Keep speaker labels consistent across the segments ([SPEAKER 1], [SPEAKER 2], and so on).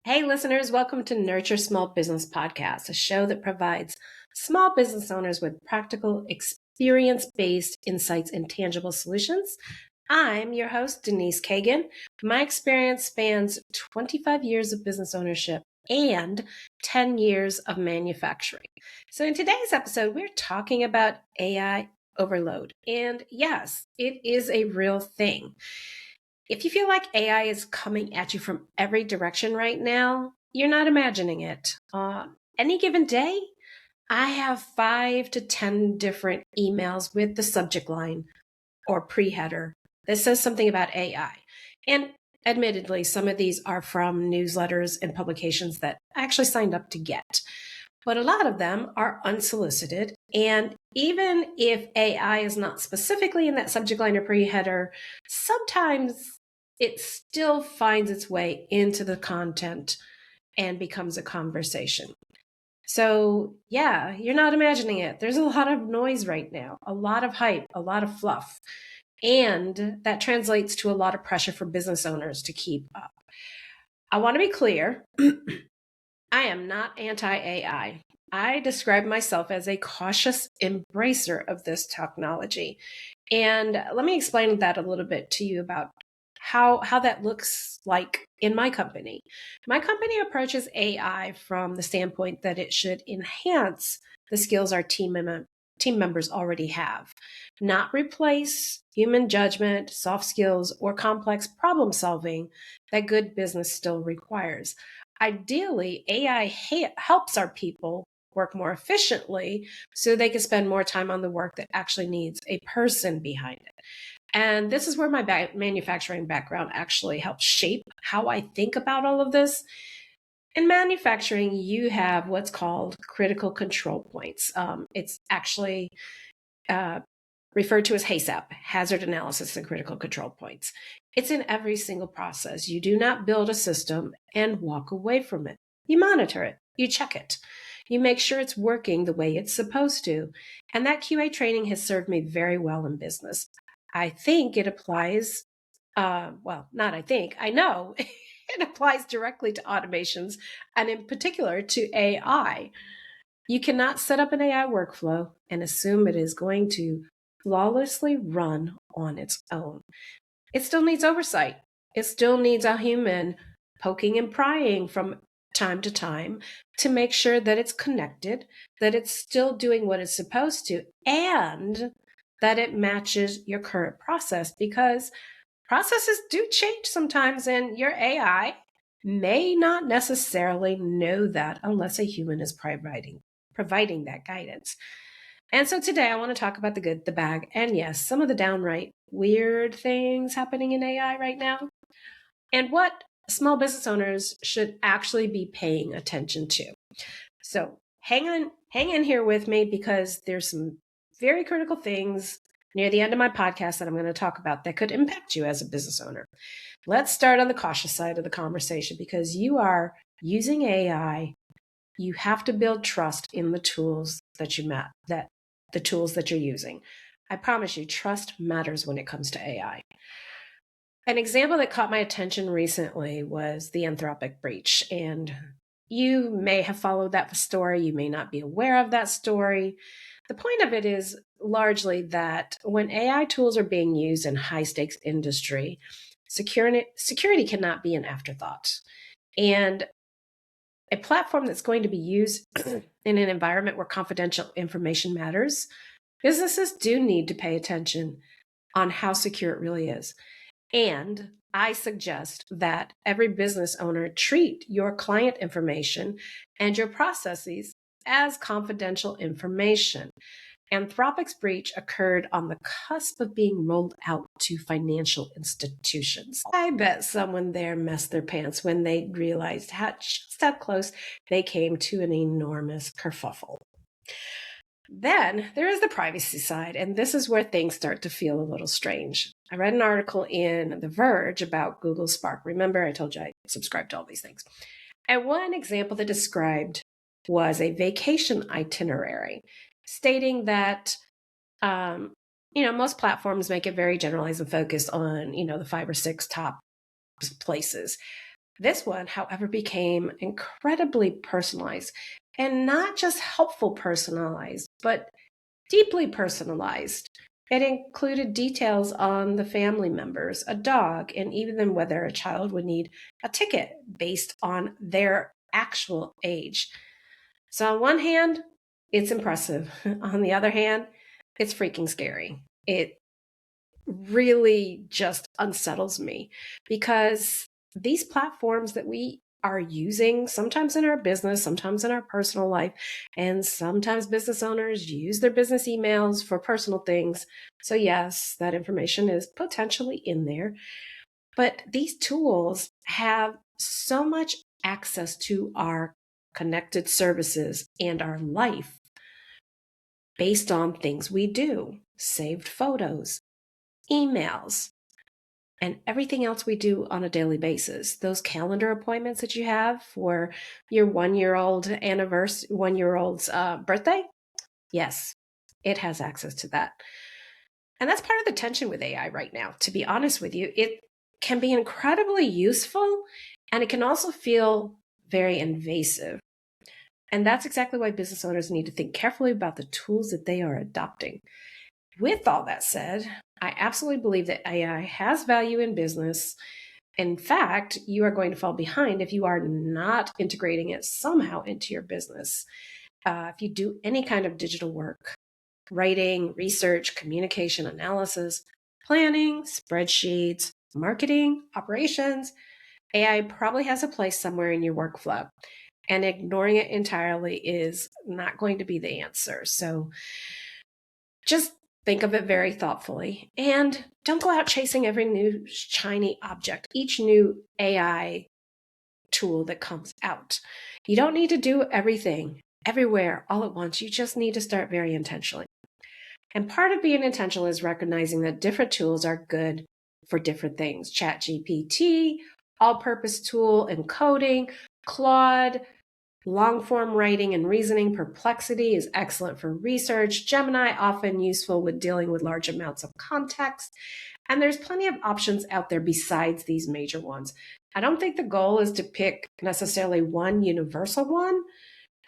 [SPEAKER 1] Hey, listeners, welcome to Nurture Small Business Podcast, a show that provides small business owners with practical, experience based insights and tangible solutions. I'm your host, Denise Cagan. My experience spans 25 years of business ownership and 10 years of manufacturing. So, in today's episode, we're talking about AI overload. And yes, it is a real thing. If you feel like AI is coming at you from every direction right now, you're not imagining it. Any given day, I have 5 to 10 different emails with the subject line or pre-header that says something about AI. And admittedly, some of these are from newsletters and publications that I actually signed up to get. But a lot of them are unsolicited. And even if AI is not specifically in that subject line or pre-header, sometimes it still finds its way into the content and becomes a conversation. So, yeah, you're not imagining it. There's a lot of noise right now, a lot of hype, a lot of fluff. And that translates to a lot of pressure for business owners to keep up. I want to be clear. I am not anti-AI. I describe myself as a cautious embracer of this technology. And let me explain that a little bit to you about how that looks like in my company. My company approaches AI from the standpoint that it should enhance the skills our team members already have, not replace human judgment, soft skills, or complex problem solving that good business still requires. Ideally, AI helps our people work more efficiently so they can spend more time on the work that actually needs a person behind it. And this is where my manufacturing background actually helps shape how I think about all of this. In manufacturing, you have what's called critical control points. It's actually uh, referred to as HACCP, Hazard Analysis and Critical Control Points. It's in every single process. You do not build a system and walk away from it. You monitor it, you check it, you make sure it's working the way it's supposed to. And that QA training has served me very well in business. I think it applies, not I think, I know it applies directly to automations and in particular to AI. You cannot set up an AI workflow and assume it is going to flawlessly run on its own. It still needs oversight. It still needs a human poking and prying from time to time to make sure that it's connected, that it's still doing what it's supposed to, and that it matches your current process, because processes do change sometimes and your AI may not necessarily know that unless a human is providing that guidance. And so today I want to talk about the good, the bad, and yes, some of the downright weird things happening in AI right now, and what small business owners should actually be paying attention to. So hang in here with me, because there's some very critical things near the end of my podcast that I'm going to talk about that could impact you as a business owner. Let's start on the cautious side of the conversation, because you are using AI. You have to build trust in the tools that the tools that you're using. I promise you, trust matters when it comes to AI. An example that caught my attention recently was the Anthropic breach. And you may have followed that story. You may not be aware of that story. The point of it is largely that when AI tools are being used in high stakes industry, security cannot be an afterthought. And a platform that's going to be used in an environment where confidential information matters, businesses do need to pay attention on how secure it really is. And I suggest that every business owner treat your client information and your processes as confidential information. Anthropic's breach occurred on the cusp of being rolled out to financial institutions. I bet someone there messed their pants when they realized just how close they came to an enormous kerfuffle. Then there is the privacy side, and this is where things start to feel a little strange. I read an article in The Verge about Google Spark. Remember, I told you I subscribe to all these things. And one example that described was a vacation itinerary, stating that, most platforms make it very generalized and focused on, the 5 or 6 top places. This one, however, became incredibly personalized, and not just helpful personalized, but deeply personalized. It included details on the family members, a dog, and even whether a child would need a ticket based on their actual age. So, on one hand, it's impressive. On the other hand, it's freaking scary. It really just unsettles me because these platforms that we are using, sometimes in our business, sometimes in our personal life, and sometimes business owners use their business emails for personal things. So, yes, that information is potentially in there, but these tools have so much access to our connected services and our life based on things we do, saved photos, emails, and everything else we do on a daily basis. Those calendar appointments that you have for your 1 year old anniversary, 1 year old's birthday, yes, it has access to that. And that's part of the tension with AI right now. To be honest with you, it can be incredibly useful and it can also feel very invasive. And that's exactly why business owners need to think carefully about the tools that they are adopting. With all that said, I absolutely believe that AI has value in business. In fact, you are going to fall behind if you are not integrating it somehow into your business. If you do any kind of digital work, writing, research, communication, analysis, planning, spreadsheets, marketing, operations, AI probably has a place somewhere in your workflow. And ignoring it entirely is not going to be the answer. So just think of it very thoughtfully and don't go out chasing every new shiny object, each new AI tool that comes out. You don't need to do everything everywhere all at once. You just need to start very intentionally. And part of being intentional is recognizing that different tools are good for different things. ChatGPT, all-purpose tool in coding, Claude, long form writing and reasoning. Perplexity is excellent for research. Gemini, often useful with dealing with large amounts of context. And there's plenty of options out there besides these major ones. I don't think the goal is to pick necessarily one universal one.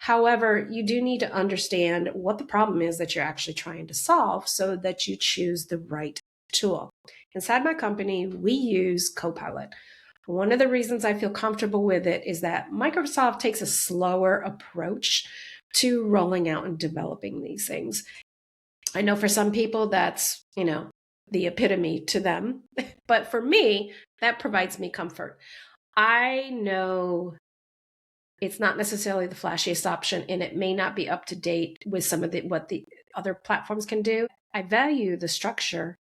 [SPEAKER 1] However, you do need to understand what the problem is that you're actually trying to solve so that you choose the right tool. Inside my company, we use Copilot. One of the reasons I feel comfortable with it is that Microsoft takes a slower approach to rolling out and developing these things. I know for some people that's, the epitome to them, but for me, that provides me comfort. I know it's not necessarily the flashiest option and it may not be up to date with some of what the other platforms can do. I value the structure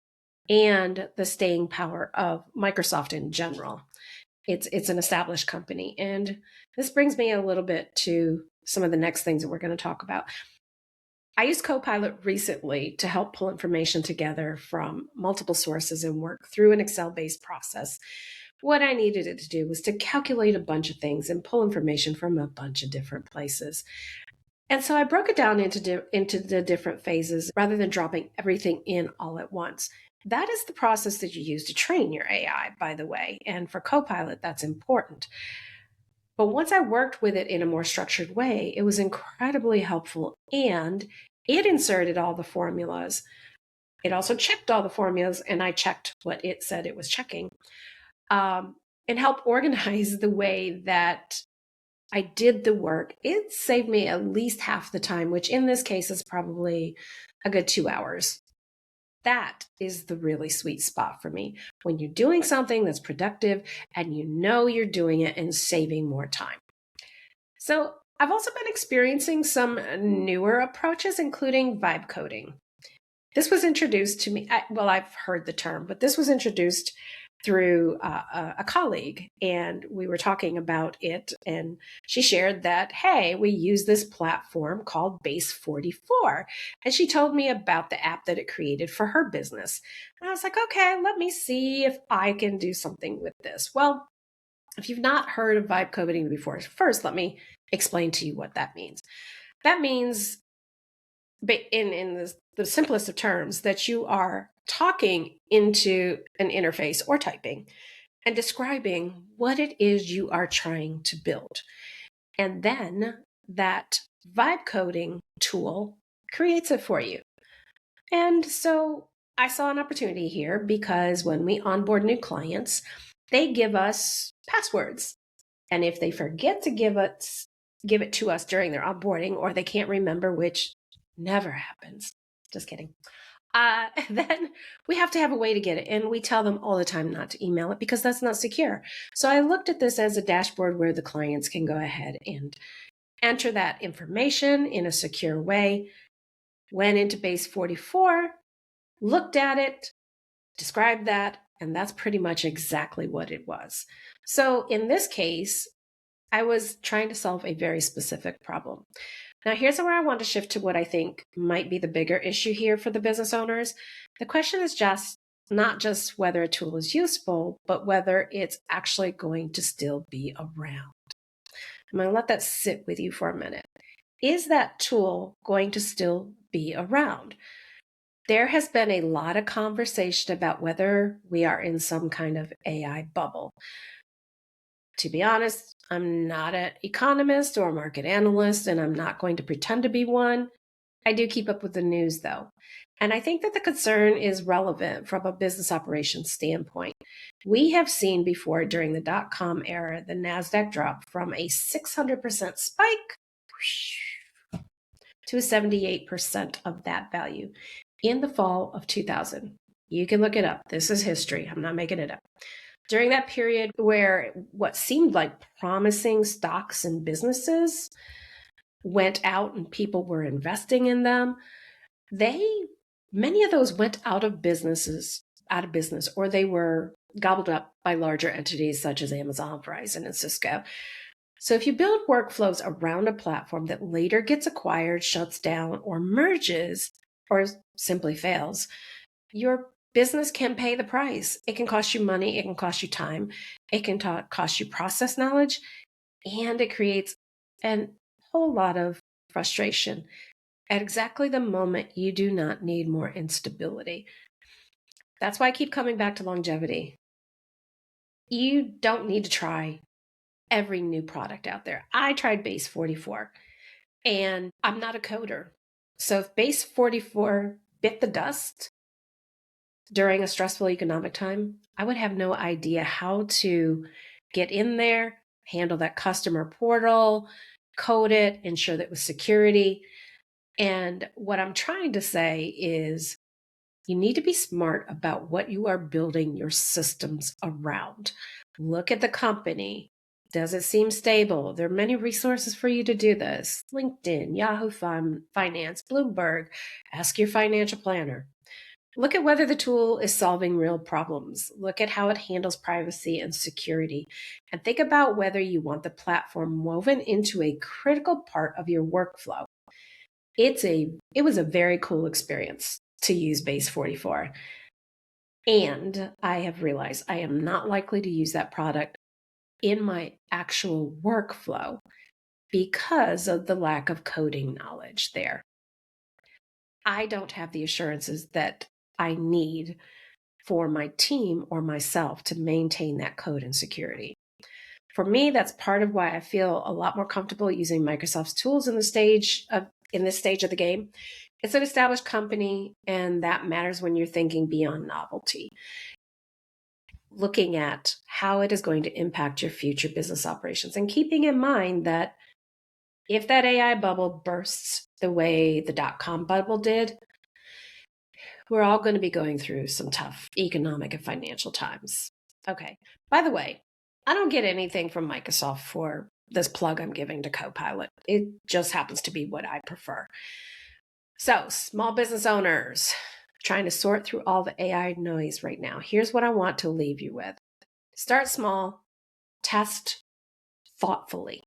[SPEAKER 1] and the staying power of Microsoft in general. It's an established company. And this brings me a little bit to some of the next things that we're going to talk about. I used Copilot recently to help pull information together from multiple sources and work through an Excel-based process. What I needed it to do was to calculate a bunch of things and pull information from a bunch of different places. And so I broke it down into the different phases rather than dropping everything in all at once. That is the process that you use to train your AI, by the way. And for Copilot, that's important. But once I worked with it in a more structured way, it was incredibly helpful. And it inserted all the formulas. It also checked all the formulas, and I checked what it said it was checking, and helped organize the way that I did the work. It saved me at least half the time, which in this case is probably a good 2 hours. That is the really sweet spot for me when you're doing something that's productive and you know you're doing it and saving more time. So I've also been experiencing some newer approaches, including vibe coding. This was introduced to me, I've heard the term, but this was introduced through a colleague, and we were talking about it, and she shared that, hey, we use this platform called Base 44, and she told me about the app that it created for her business. And I was like, okay, let me see if I can do something with this. Well, if you've not heard of vibe coding before, first let me explain to you what that means. That means, in the simplest of terms, that you are talking into an interface or typing. and describing what it is you are trying to build. And then that vibe coding tool creates it for you. And so I saw an opportunity here because when we onboard new clients, they give us passwords. And if they forget to give it to us during their onboarding, or they can't remember, which never happens, just kidding, then we have to have a way to get it. And we tell them all the time not to email it because that's not secure. So I looked at this as a dashboard where the clients can go ahead and enter that information in a secure way. Went into base 44, looked at it, described that, and that's pretty much exactly what it was. So in this case, I was trying to solve a very specific problem. Now, here's where I want to shift to what I think might be the bigger issue here for the business owners. The question is just not just whether a tool is useful, but whether it's actually going to still be around. I'm going to let that sit with you for a minute. Is that tool going to still be around? There has been a lot of conversation about whether we are in some kind of AI bubble. To be honest, I'm not an economist or a market analyst, and I'm not going to pretend to be one. I do keep up with the news, though. And I think that the concern is relevant from a business operations standpoint. We have seen before during the dot-com era, the NASDAQ drop from a 600% spike to 78% of that value in the fall of 2000. You can look it up. This is history. I'm not making it up. During that period where what seemed like promising stocks and businesses went out and people were investing in them, many of those went out of business, or they were gobbled up by larger entities such as Amazon, Verizon, and Cisco. So if you build workflows around a platform that later gets acquired, shuts down, or merges, or simply fails, your business can pay the price. It can cost you money, it can cost you time, it can cost you process knowledge, and it creates a whole lot of frustration at exactly the moment you do not need more instability. That's why I keep coming back to longevity. You don't need to try every new product out there. I tried Base 44, and I'm not a coder. So if Base 44 bit the dust during a stressful economic time, I would have no idea how to get in there, handle that customer portal, code it, ensure that with security. And what I'm trying to say is you need to be smart about what you are building your systems around. Look at the company. Does it seem stable? There are many resources for you to do this. LinkedIn, Yahoo Finance, Bloomberg. Ask your financial planner. Look at whether the tool is solving real problems. Look at how it handles privacy and security. And think about whether you want the platform woven into a critical part of your workflow. It was a very cool experience to use Base 44. And I have realized I am not likely to use that product in my actual workflow because of the lack of coding knowledge there. I don't have the assurances that I need for my team or myself to maintain that code and security. For me, that's part of why I feel a lot more comfortable using Microsoft's tools in this stage of the game. It's an established company, and that matters when you're thinking beyond novelty. Looking at how it is going to impact your future business operations and keeping in mind that if that AI bubble bursts the way the dot-com bubble did, we're all going to be going through some tough economic and financial times. Okay. By the way, I don't get anything from Microsoft for this plug I'm giving to Copilot. It just happens to be what I prefer. So, small business owners trying to sort through all the AI noise right now. Here's what I want to leave you with. Start small, test thoughtfully,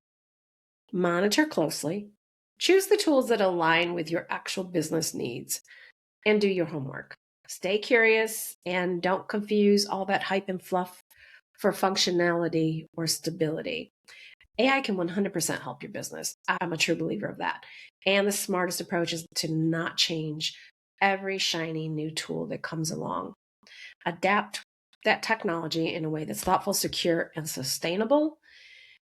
[SPEAKER 1] monitor closely, choose the tools that align with your actual business needs, and do your homework. Stay curious and don't confuse all that hype and fluff for functionality or stability. AI can 100% help your business. I'm a true believer of that. And the smartest approach is to not change every shiny new tool that comes along. Adapt that technology in a way that's thoughtful, secure, and sustainable.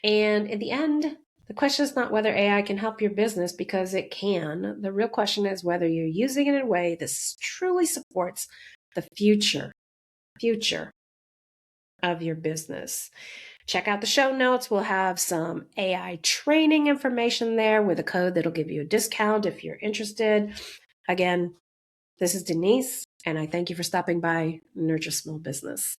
[SPEAKER 1] And in the end, the question is not whether AI can help your business, because it can. The real question is whether you're using it in a way that truly supports the future of your business. Check out the show notes. We'll have some AI training information there with a code that'll give you a discount if you're interested. Again, this is Denise, and I thank you for stopping by Nurture Small Business.